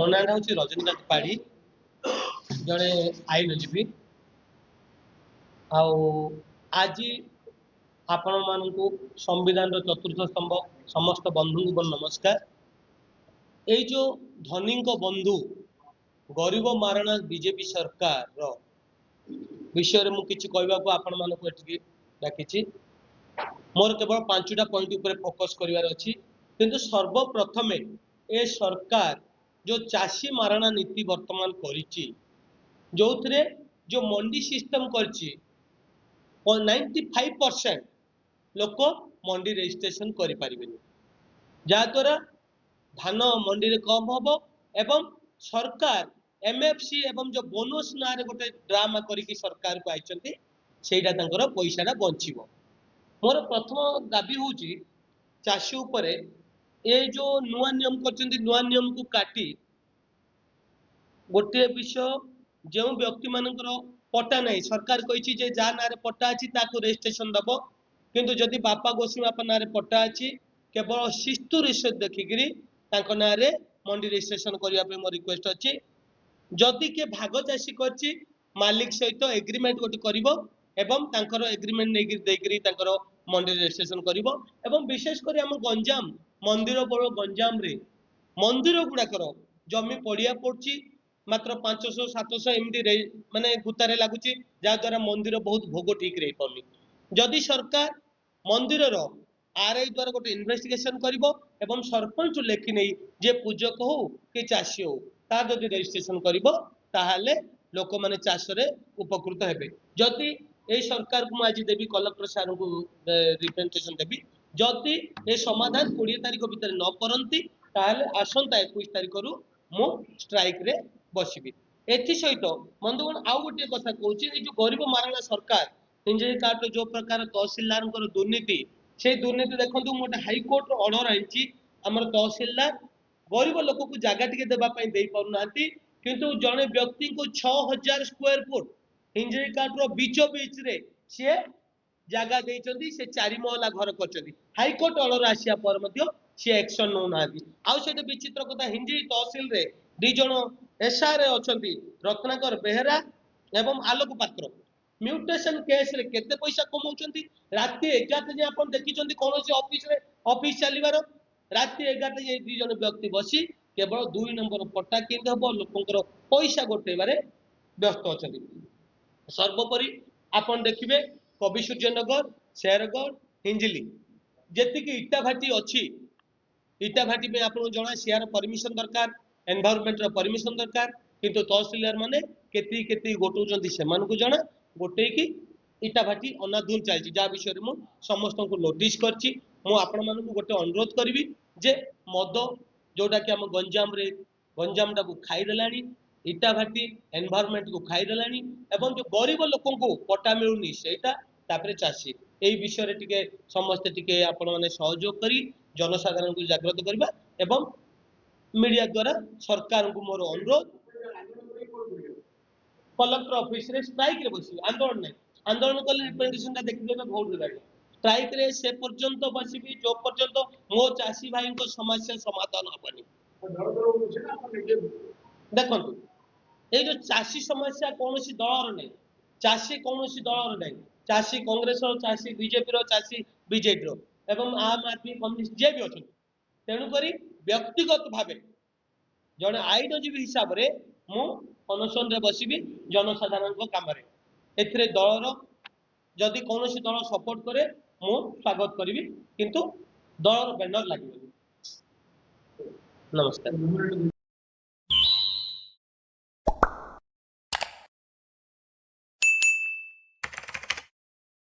मो ना हूँ रजनीकांत पाढ़ी जड़े आईनजीवी आज आपण मानू संविधान चतुर्थ स्तंभ समस्त बंधु को नमस्कार। ये जो धनी बंधु गरीब मारणा बीजेपी सरकार विषय में किसी कहवा को आपण मानक डाकी मोर केवल 5टा पॉइंट उपर फोकस करिवार अछि किंतु सर्वप्रथमे ए सरकार जो चाषी मारणा नीति वर्तमान करिछि जो थरे जो मंडी सिस्टम करछि 95% लोक मंडी रजिस्ट्रेशन करि परिबेनि जाद्वारा धान मंडी रे कम होबो एवं सरकार एमएफसी एवं जो बोनस नारे गोटे ड्रामा करिकि सरकार को आइचंती सेटा तांकर पैसाटा बंचिबो। मोर प्रथम दाबी हूँ चाषी उपरे ये जो नुआ नियम कर नुआ नियम को काटी गोटे विषय जो व्यक्ति मानकर पट्टा नहीं सरकार कही जा ना पट्टा अच्छी रजिस्ट्रेशन दब किंतु जदि बापा गोसी बापा ना पट्टा अच्छी केवल शिस्तु रिश्वत देखिकी ना मंडी रजिस्ट्रेशन करने मोर रिक्वेस्ट अच्छी जदि किए भाग चाषी कर मालिक सहित एग्रीमेंट गोटे कर एग्रीमेंट नहीं मंडी रजिस्ट्रेशन करिवो एवं विशेष कर आम गंजाम मंदिर बड़ गंजाम रे मंदिर गुड़ाकर जमी पड़िया पड़ी मात्र 500-700 एमती माने गुतारे लगुच जहाद्वारा मंदिर बहुत भोग ठीक रही पानी जदि सरकार मंदिर आरआई द्वारा गोटे इन्वेस्टिगेशन करिवो एवं सरपंच लेखि नहीं जे पूजक हो कि चाषी हो तार जदि रजिस्ट्रेशन करिवो ताहाले लोक माने चाष रे उपकृत हेबे। जदि ए सरकार को आज देवी कलेक्टर सार को रिप्रेजेंटेशन देवी जदि ए समाधान 20 तारिख भितर न करंती ताहले आसंता 21 तारिख रु मु स्ट्राइक रे बसिबी। एथि सहित बंधुगण आउ गोटे कथा कहूची ए जो गरीब मारणा सरकार इंजरी कार्ड जो प्रकार तहसीलदार दुर्नीति से दुर्नीति देखंतु मोटे हाई कोर्ट रो ऑर्डर आइची हमर तहसीलदार गरीब लोक को जागा टिके देबा पई देई पाउनांती किंतु जने व्यक्ति को 6000 स्क्वायर फुट इंजरी कार्ड रो बीचो बीच रे से जगह देइचंदी से 4 महला घर करचंदी हाई कोर्ट ऑर्डर आसिया पर मध्य से एक्शन नो नादी आउ सेते विचित्र कथा हिंजी तहसील रे दि जण एसआर अछंती रत्नाकर बेहरा एवं आलोक पात्र म्यूटेशन केस रे केते पैसा कमाउचंती राती 11 जे आपण देखिचंती कोनोसी ऑफिस चलीबार राती 11 जे दि जण व्यक्ति बसी केवल 2 नंबर पट्टा किंद हबो लोकंकर पैसा गोटेबारे व्यस्त अछंती। सर्वोपरि आपण देखिबे कवि सूर्यनगर शेरगढ़ हिंजिली जेति कि इटा भाटी अछि इटा भाटी पे आपण जणा शेयर परमिशन दरकार एनवायरनमेंट रो परमिशन दरकार किंतु तहसीलदार माने केति केति गोटुचंती से मान को जणा गोटे की इटा भाटी अनाधुन चलछि जा विषय रे मु समस्त को नोटिस करछि मु आपण मान को गोटे अनुरोध करबी जे मद जोटा कि हम गंजाम को खाई देलानी इटा भाटी एनवायरनमेंट को खाई देलानी एवं जो गरीब लोक को पट्टा मिलुनी सेटा तापरे चाषी ए विषय रे टिके समस्त टिके आपण माने सहयोग करी जनसाधारण को जागृत करबा एवं मीडिया द्वारा सरकार को मोर अनुरोध कलेक्टर ऑफिस रे स्ट्राइक रे बसी आंदोलन कले रिप्रेजेंटेशन ता देखि देबे बहुत गाड़ी स्ट्राइक रे से पर्यंत बसीबी जो पर्यंत मो चाषी भाई को समस्या समाधान होबनी। देखंतु ए जो चाषी समस्या कोनोसी दलर नै चाषी कोनोसी दलर नै चाषी कांग्रेस रो चाषी बीजेपी रो चाषी बीजेडी रो एवं आम आदमी कम्युनिस्ट जे भी अछन तेनु करी व्यक्तिगत भावे जने आईनजीवी हिसाब रे मु अनशन रे बसीबी जनसाधारण को काम रे एथरे दलर जदि कोनोसी दल सपोर्ट करे मु स्वागत करिवि किंतु दलर बैनर लागिबो। नमस्कार।